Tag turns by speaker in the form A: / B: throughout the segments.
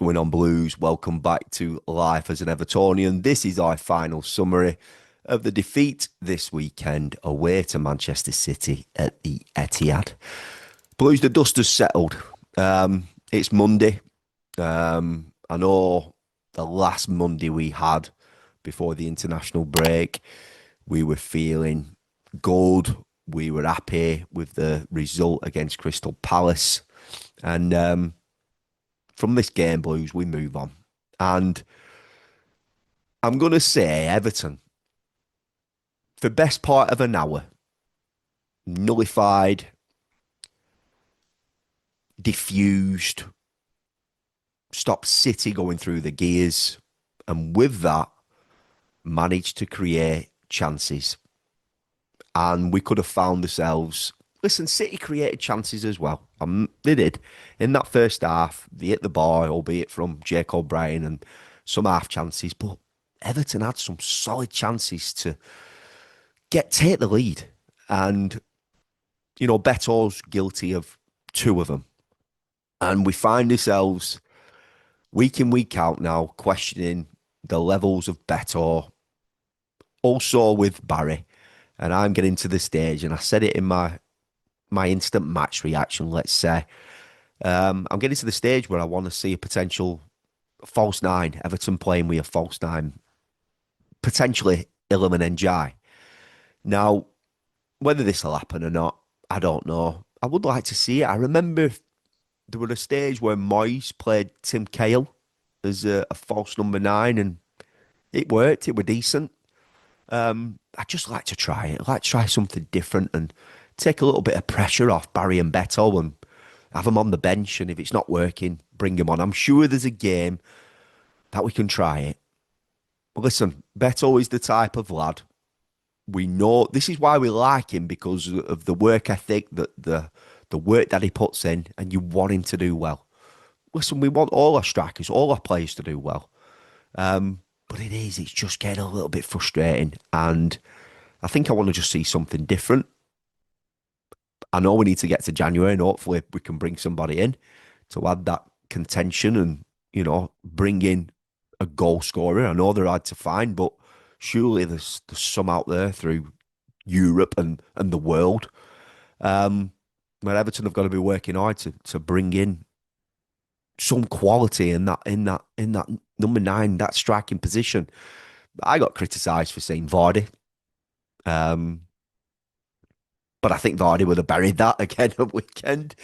A: going on, Blues? Welcome back to Life as an Evertonian. This is our final summary of the defeat this weekend away to Manchester City at the Etihad. Blues, the dust has settled. It's Monday. I know the last Monday we had before the international break, we were feeling good. We were happy with the result against Crystal Palace. And from this game, Blues, we move on. And I'm going to say Everton, for best part of an hour, nullified, diffused, stopped City going through the gears. And with that, managed to create chances. And we could have found ourselves. Listen, City created chances as well. They did. In that first half, they hit the bar, albeit from Jake O'Brien and some half chances. But Everton had some solid chances to take the lead. And, Beto's guilty of two of them. And we find ourselves week in, week out now questioning the levels of Beto. Also with Barry. And I'm getting to the stage, and I said it in my instant match reaction, let's say. I'm getting to the stage where I want to see a potential false nine, Everton playing with a false nine, potentially Iliman Ndiaye. Now, whether this will happen or not, I don't know. I would like to see it. I remember there was a stage where Moyes played Tim Cahill as a false number 9, and it worked. It was decent. I'd just like to try it. I'd like to try something different and take a little bit of pressure off Barry and Beto and have them on the bench. And if it's not working, bring them on. I'm sure there's a game that we can try it. But listen, Beto is the type of lad. We know this is why we like him, because of the work ethic, the work that he puts in, and you want him to do well. Listen, we want all our strikers, all our players to do well. But it's just getting a little bit frustrating. And I think I want to just see something different. I know we need to get to January, and hopefully we can bring somebody in to add that contention and, bring in a goal scorer. I know they're hard to find, but surely there's some out there through Europe and the world. Where Everton have got to be working hard to bring in some quality in that number 9, that striking position. I got criticised for saying Vardy. But I think Vardy would have buried that again at weekend.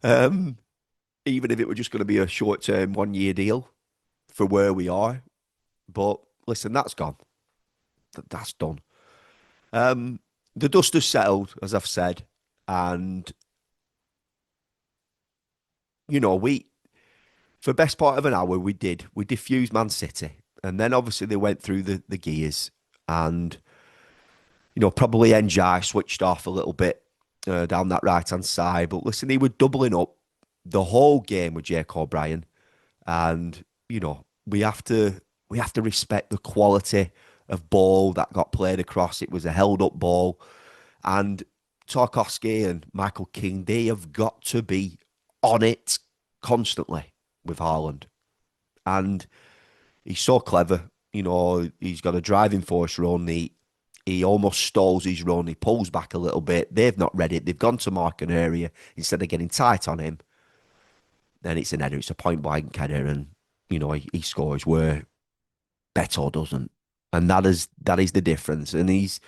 A: Even if it were just going to be a short-term 1-year deal for where we are. But listen, that's gone. That's done. The dust has settled, as I've said. And, for the best part of an hour, we diffused Man City. And then obviously they went through the gears. And, probably Ndiaye switched off a little bit down that right-hand side. But listen, he was doubling up the whole game with Jake O'Brien. And, we have to respect the quality of ball that got played across. It was a held-up ball. And Tarkowski and Michael Keane, they have got to be on it constantly with Haaland. And he's so clever. He's got a driving force run. He almost stalls his run. He pulls back a little bit. They've not read it. They've gone to mark an area. Instead of getting tight on him, then it's an header. It's a point-blank header. And, he scores where Beto doesn't. And that is the difference. And he's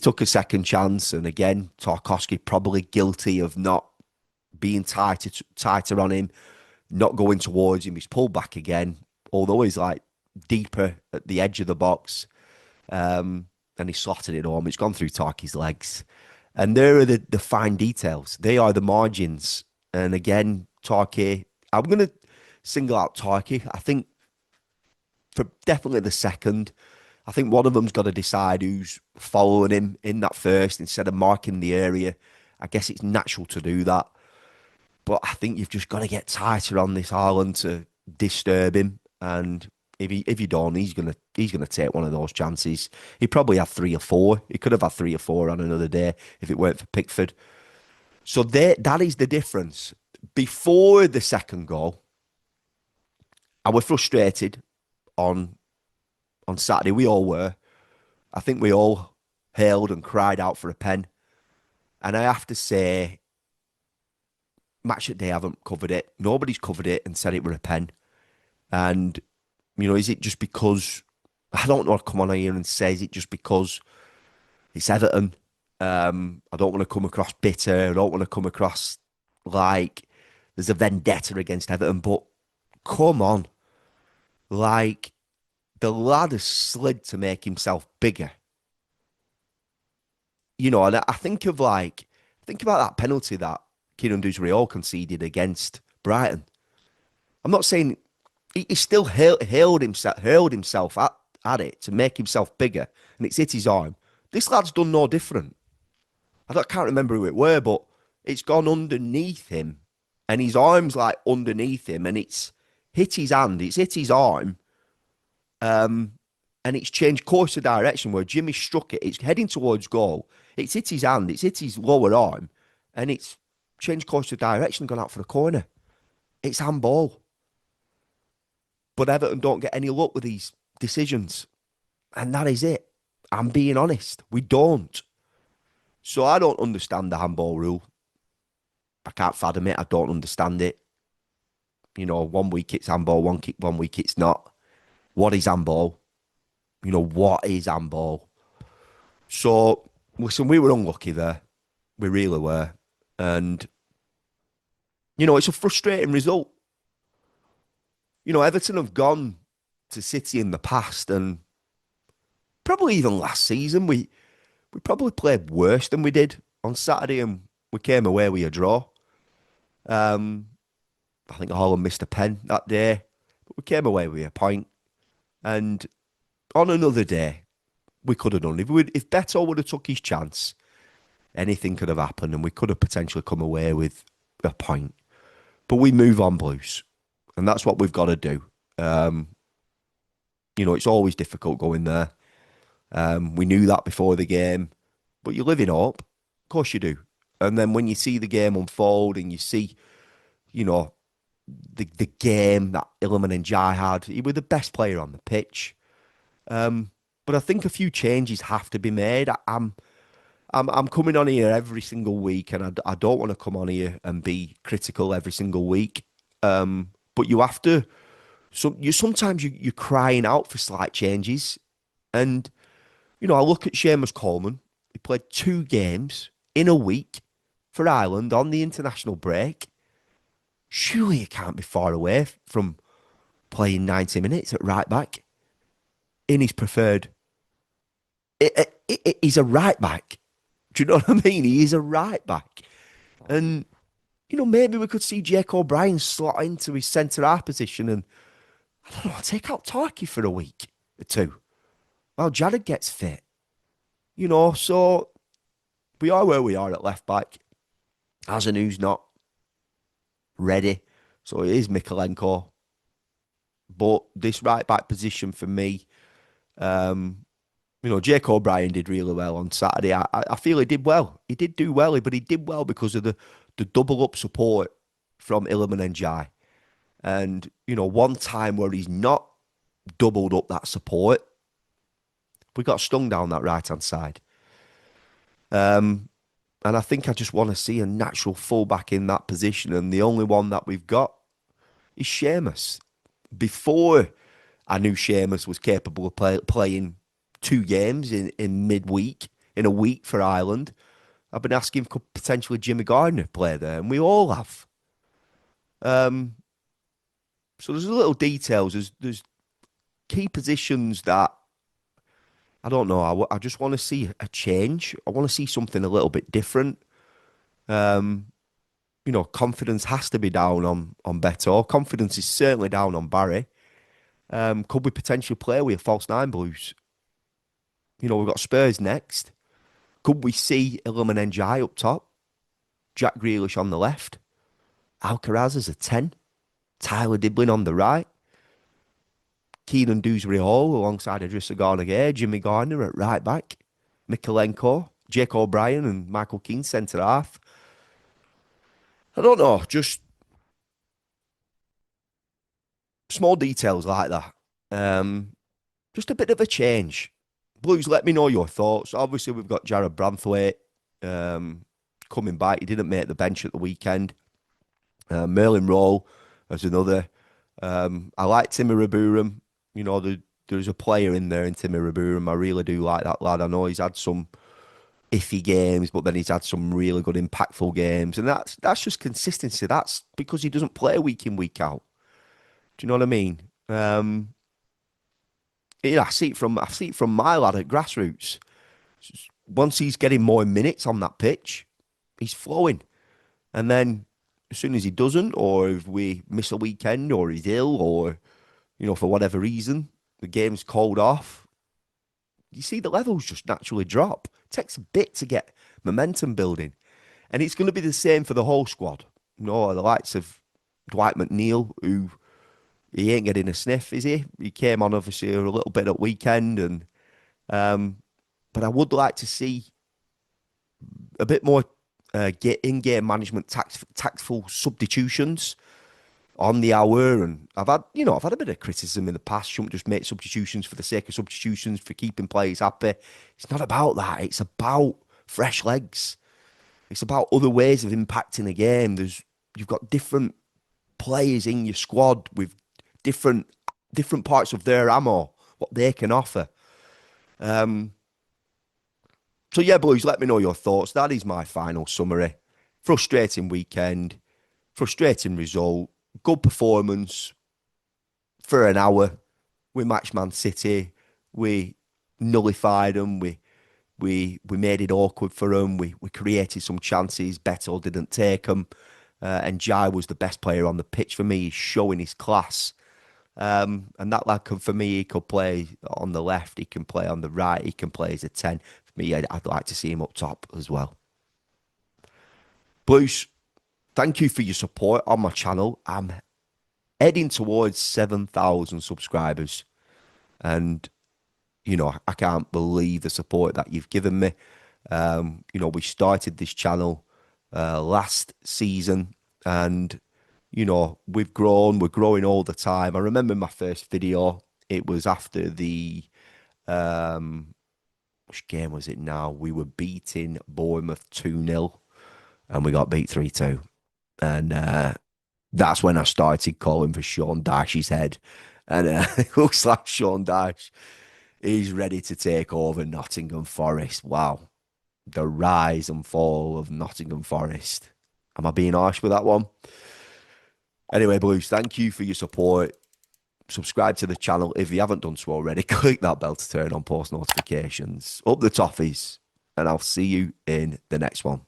A: took a second chance. And again, Tarkowski probably guilty of not being tighter on him, not going towards him. He's pulled back again, although he's like deeper at the edge of the box. And he slotted it home. It's gone through Tarky's legs. And there are the fine details. They are the margins. And again, Tarky, I'm going to single out Tarky. I think for definitely the second, I think one of them's got to decide who's following him in that first instead of marking the area. I guess it's natural to do that. But I think you've just got to get tighter on this Haaland to disturb him. And if you don't, he's gonna take one of those chances. He probably had 3 or 4. He could have had 3 or 4 on another day if it weren't for Pickford. So that is the difference. Before the second goal, I was frustrated on Saturday. We all were. I think we all hailed and cried out for a pen. And I have to say, Match at Day haven't covered it. Nobody's covered it and said it were a pen. And, is it just because I don't want to come on here and say, is it just because it's Everton? I don't want to come across bitter. I don't want to come across like there's a vendetta against Everton. But come on. Like, the lad has slid to make himself bigger. And I think about that penalty that Kieran Dewsbury-Hall conceded against Brighton. I'm not saying he still hurled himself at it to make himself bigger, and it's hit his arm. This lad's done no different. Can't remember who it were, but it's gone underneath him, and his arm's like underneath him, and it's hit his hand, it's hit his arm, and it's changed course of direction where Jimmy struck it. It's heading towards goal. It's hit his hand, it's hit his lower arm, and it's changed course of direction and gone out for a corner. It's handball. But Everton don't get any luck with these decisions. And that is it. I'm being honest. We don't. So I don't understand the handball rule. I can't fathom it. I don't understand it. 1 week it's handball, 1 week it's not. What is handball? What is handball? So, listen, we were unlucky there. We really were. And, it's a frustrating result. Everton have gone to City in the past, and probably even last season, we probably played worse than we did on Saturday, and we came away with a draw. I think Haaland missed a pen that day, but we came away with a point. And on another day, we could have done. If Beto would have took his chance, anything could have happened, and we could have potentially come away with a point. But we move on, Blues, and that's what we've got to do. It's always difficult going there. We knew that before the game, but you live in hope. Of course you do. And then when you see the game unfold and you see, the game that Iliman Ndiaye had, he was the best player on the pitch. But I think a few changes have to be made. I'm coming on here every single week, and I don't want to come on here and be critical every single week. But you have to. Sometimes you're crying out for slight changes, and I look at Seamus Coleman. He played 2 games in a week for Ireland on the international break. Surely you can't be far away from playing 90 minutes at right back in his preferred. He's a right back. Do you know what I mean? He is a right back. And, maybe we could see Jake O'Brien slot into his centre half position and, I don't know, take out Tarky for a week or 2. Well, Jared gets fit. So we are where we are at left back. Hazanu's not ready. So it is Mikalenko. But this right back position for me, Jake O'Brien did really well on Saturday. I feel he did well. He did do well, but he did well because of the double up support from Iliman Ndiaye. And, one time where he's not doubled up that support, we got stung down that right-hand side. And I think I just want to see a natural fullback in that position. And the only one that we've got is Seamus. Before I knew Seamus was capable of playing 2 games in midweek, in a week for Ireland, I've been asking could potentially Jimmy Gardner play there, and we all have. So there's little details, there's key positions that I don't know. I just want to see a change. I want to see something a little bit different. Confidence has to be down on Beto. Confidence is certainly down on Barry. Could we potentially play with a false 9, Blues? We've got Spurs next. Could we see Iliman Ndiaye up top? Jack Grealish on the left. Alcaraz as a 10. Tyler Diblin on the right. Keenan Dewsbury-Hall alongside Idrissa Gana, Jimmy Gardner at right back. Mikalenko, Jake O'Brien and Michael Keane centre half. I don't know, just Small details like that. Um, just a bit of a change. Blues, let me know your thoughts. Obviously, we've got Jared Branthwaite um, coming back. He didn't make the bench at the weekend. Merlin Roll as another. I like Timmy Raburum. You know, there's a player in there in Timmy Raburum. I really do like that lad. I know he's had some iffy games, but then he's had some really good impactful games, and that's just consistency. That's because he doesn't play week in week out. Do you know what I mean? Yeah, I see it from my lad at grassroots. Once he's getting more minutes on that pitch, he's flowing, and then as soon as he doesn't, or if we miss a weekend, or he's ill, or for whatever reason, the game's called off, you see the levels just naturally drop. It takes a bit to get momentum building. And it's going to be the same for the whole squad. The likes of Dwight McNeil, who he ain't getting a sniff, is he? He came on obviously a little bit at weekend, and but I would like to see a bit more get in-game management, tactful substitutions on the hour. And I've had a bit of criticism in the past. Shouldn't just make substitutions for the sake of substitutions for keeping players happy. It's not about that. It's about fresh legs. It's about other ways of impacting the game. You've got different players in your squad with different parts of their ammo, what they can offer. So yeah, boys, let me know your thoughts. That is my final summary. Frustrating weekend, frustrating result, good performance for an hour. We matched Man City. We nullified them. We made it awkward for them. We created some chances. Beto didn't take them. And Jai was the best player on the pitch for me. He's showing his class. And that lad for me, he could play on the left. He can play on the right. He can play as a 10. For me, I'd like to see him up top as well. Blues, thank you for your support on my channel. I'm heading towards 7,000 subscribers. And I can't believe the support that you've given me. We started this channel last season, and we've grown. We're growing all the time. I remember my first video. It was after the which game was it now? We were beating Bournemouth 2-0, and we got beat 3-2. And that's when I started calling for Sean Dyche's head. And it looks like Sean Dyche is ready to take over Nottingham Forest. Wow. The rise and fall of Nottingham Forest. Am I being harsh with that one? Anyway, Blues, thank you for your support. Subscribe to the channel if you haven't done so already. Click that bell to turn on post notifications. Up the toffees. And I'll see you in the next one.